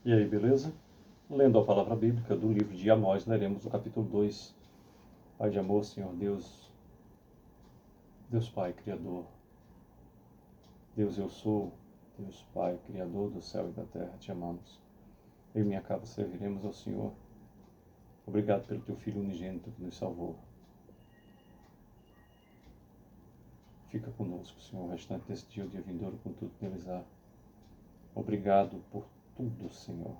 E aí, beleza? Lendo a palavra bíblica do livro de Amós, leremos o capítulo 2. Pai de amor, Senhor Deus, Deus Pai, Criador, Deus eu sou, Deus Pai, Criador do céu e da terra, te amamos. Eu e minha casa serviremos ao Senhor. Obrigado pelo teu Filho unigênito que nos salvou. Fica conosco, Senhor, o restante desse dia, o dia vindouro, com tudo que neles há. Obrigado por tudo, Senhor.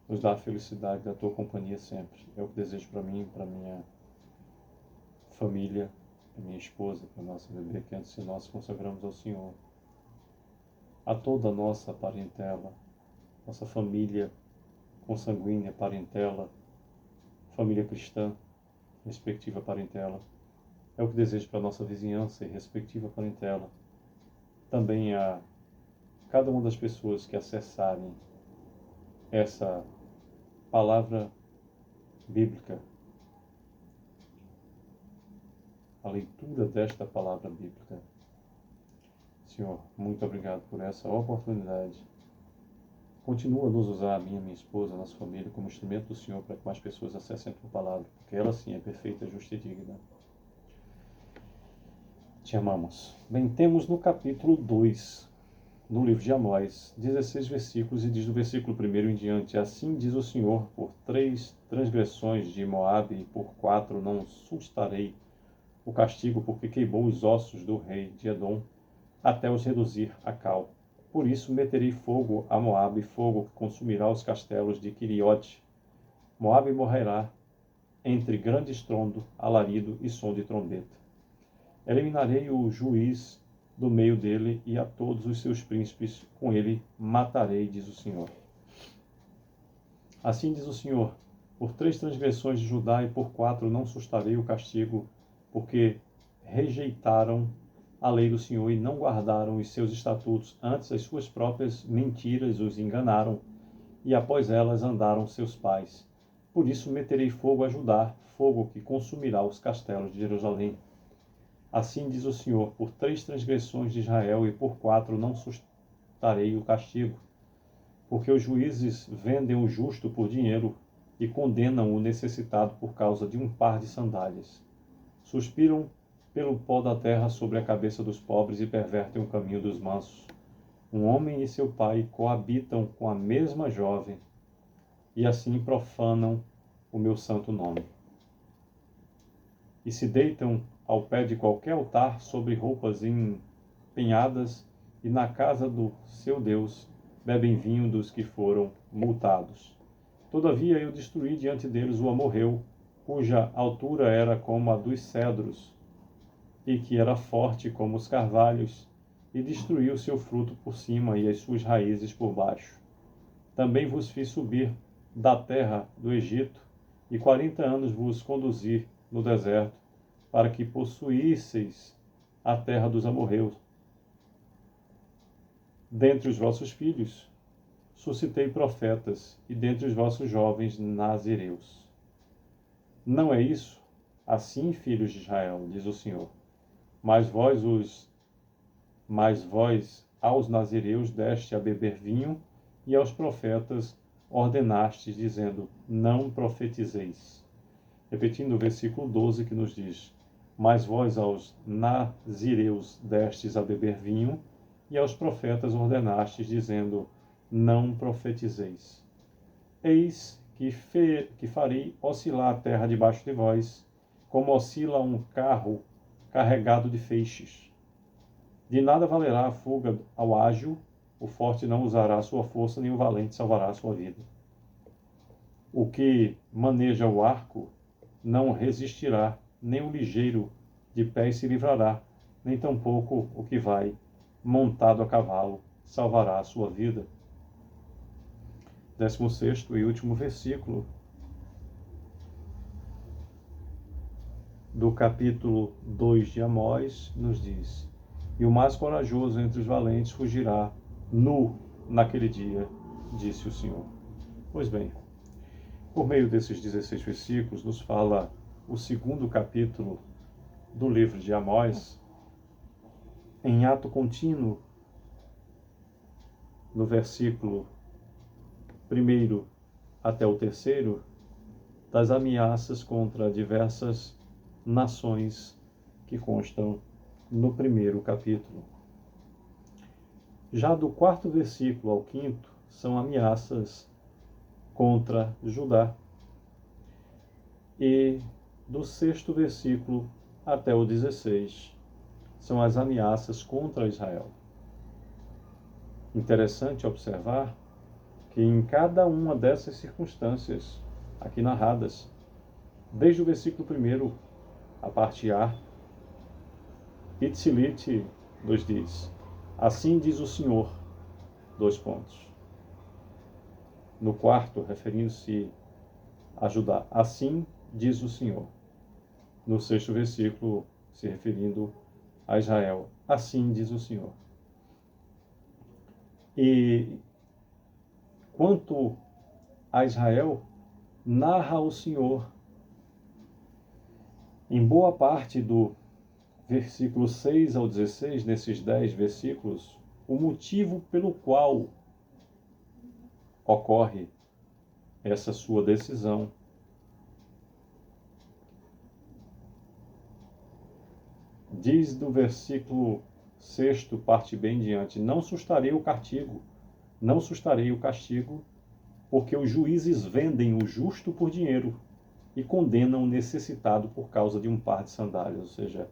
Nos dá a felicidade da tua companhia sempre. É o que desejo para mim, para minha família, para minha esposa, para nossa bebê, que antes de nós consagramos ao Senhor. A toda a nossa parentela, nossa família consanguínea, parentela, família cristã, respectiva parentela. É o que desejo para a nossa vizinhança e respectiva parentela. Também a cada uma das pessoas que acessarem essa palavra bíblica, a leitura desta palavra bíblica. Senhor, muito obrigado por essa oportunidade. Continua a nos usar, a minha esposa, a nossa família, como instrumento do Senhor para que mais pessoas acessem a tua palavra, porque ela sim é perfeita, justa e digna. Te amamos. Bem, temos no capítulo 2, no livro de Amós, 16 versículos, e diz do versículo 1 em diante: Assim diz o Senhor, por 3 transgressões de Moabe e por 4 não sustarei o castigo, porque queimou os ossos do rei de Edom, até os reduzir a cal. Por isso meterei fogo a Moabe, fogo que consumirá os castelos de Queriote. Moabe morrerá entre grande estrondo, alarido e som de trombeta. Eliminarei o juiz do meio dele e a todos os seus príncipes com ele matarei, diz o Senhor. Assim diz o Senhor: por 3 transgressões de Judá e por 4 não sustarei o castigo, porque rejeitaram a lei do Senhor e não guardaram os seus estatutos, antes as suas próprias mentiras os enganaram, e após elas andaram seus pais. Por isso meterei fogo a Judá, fogo que consumirá os castelos de Jerusalém. Assim diz o Senhor: por 3 transgressões de Israel e por 4 não sustarei o castigo, porque os juízes vendem o justo por dinheiro e condenam o necessitado por causa de um par de sandálias. Suspiram pelo pó da terra sobre a cabeça dos pobres e pervertem o caminho dos mansos. Um homem e seu pai coabitam com a mesma jovem e assim profanam o meu santo nome. E se deitam ao pé de qualquer altar sobre roupas empenhadas e na casa do seu Deus bebem vinho dos que foram multados. Todavia eu destruí diante deles o amorreu, cuja altura era como a dos cedros, e que era forte como os carvalhos, e destruí o seu fruto por cima e as suas raízes por baixo. Também vos fiz subir da terra do Egito, e 40 anos vos conduzi no deserto, para que possuísseis a terra dos amorreus. Dentre os vossos filhos suscitei profetas, e dentre os vossos jovens nazireus. Não é isso? Assim, filhos de Israel, diz o Senhor. Mas vós aos nazireus deste a beber vinho, e aos profetas ordenastes, dizendo: não profetizeis. Repetindo o versículo 12 que nos diz: mas vós aos nazireus destes a beber vinho, e aos profetas ordenastes, dizendo: não profetizeis. Eis que farei oscilar a terra debaixo de vós, como oscila um carro carregado de feixes. De nada valerá a fuga ao ágil, o forte não usará a sua força, nem o valente salvará a sua vida. O que maneja o arco não resistirá, nem o ligeiro de pés se livrará, nem tampouco o que vai montado a cavalo salvará a sua vida. 16º e último versículo do capítulo 2 de Amós nos diz: e o mais corajoso entre os valentes fugirá nu naquele dia, disse o Senhor. Pois bem, por meio desses 16 versículos nos fala o 2º capítulo do livro de Amós, em ato contínuo no versículo 1 até o 3, das ameaças contra diversas nações que constam no primeiro capítulo. Já do 4º versículo ao 5º são ameaças contra Judá. E do 6º versículo até o 16 são as ameaças contra Israel. Interessante observar que em cada uma dessas circunstâncias aqui narradas, desde o versículo 1, a parte A, Itzilit nos diz: assim diz o Senhor, No 4º, referindo-se a Judá, assim diz o Senhor. No 6º versículo, se referindo a Israel, assim diz o Senhor. E quanto a Israel, narra o Senhor em boa parte do versículo 6 ao 16, nesses 10 versículos, o motivo pelo qual ocorre essa sua decisão. Diz do versículo 6, parte bem diante: não sustarei o castigo, porque os juízes vendem o justo por dinheiro e condenam o necessitado por causa de um par de sandálias. Ou seja,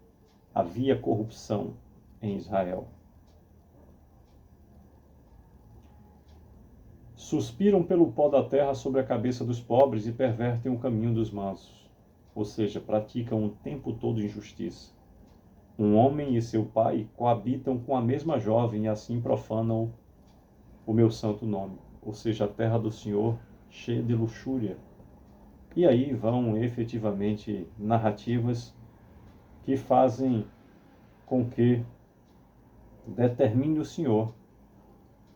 havia corrupção em Israel. Suspiram pelo pó da terra sobre a cabeça dos pobres e pervertem o caminho dos mansos. Ou seja, praticam o tempo todo injustiça. Um homem e seu pai coabitam com a mesma jovem e assim profanam o meu santo nome. Ou seja, a terra do Senhor cheia de luxúria. E aí vão efetivamente narrativas que fazem com que determine o Senhor,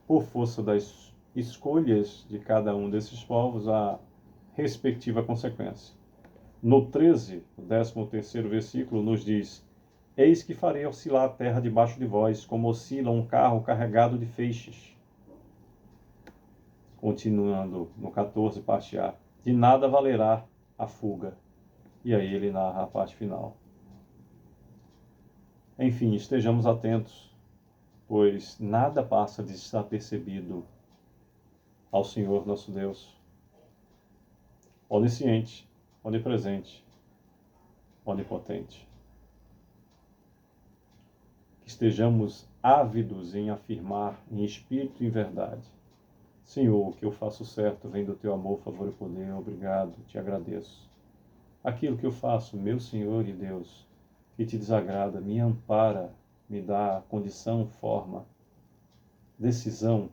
por força das escolhas de cada um desses povos, a respectiva consequência. No 13, o 13º versículo, nos diz: eis que farei oscilar a terra debaixo de vós, como oscila um carro carregado de feixes. Continuando no 14, parte A: de nada valerá a fuga. E aí ele narra a parte final. Enfim, estejamos atentos, pois nada passa de estar percebido ao Senhor nosso Deus, onisciente, onipresente, onipotente. Que estejamos ávidos em afirmar em espírito e em verdade: Senhor, o que eu faço certo vem do teu amor, favor e poder. Obrigado, te agradeço. Aquilo que eu faço, meu Senhor e Deus, que te desagrada, me ampara, me dá condição, forma, decisão,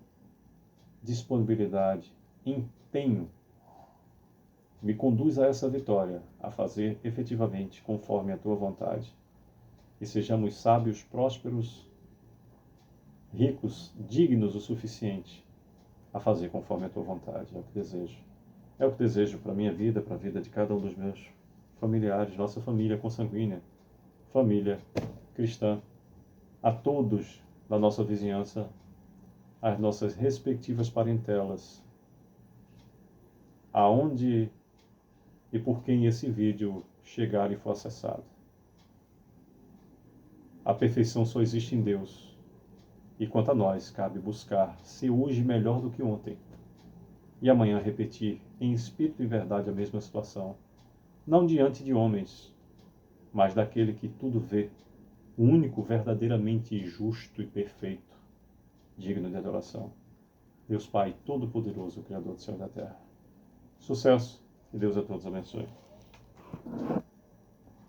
disponibilidade, empenho. Me conduz a essa vitória, a fazer efetivamente conforme a tua vontade. E sejamos sábios, prósperos, ricos, dignos o suficiente a fazer conforme a tua vontade. É o que desejo. É o que desejo para a minha vida, para a vida de cada um dos meus familiares, nossa família consanguínea, família cristã, a todos da nossa vizinhança, as nossas respectivas parentelas, aonde e por quem esse vídeo chegar e for acessado. A perfeição só existe em Deus. E quanto a nós, cabe buscar ser hoje melhor do que ontem. E amanhã repetir em espírito e verdade a mesma situação. Não diante de homens, mas daquele que tudo vê, o único verdadeiramente justo e perfeito, digno de adoração. Deus Pai Todo-Poderoso, Criador do céu e da terra. Sucesso e Deus a todos abençoe.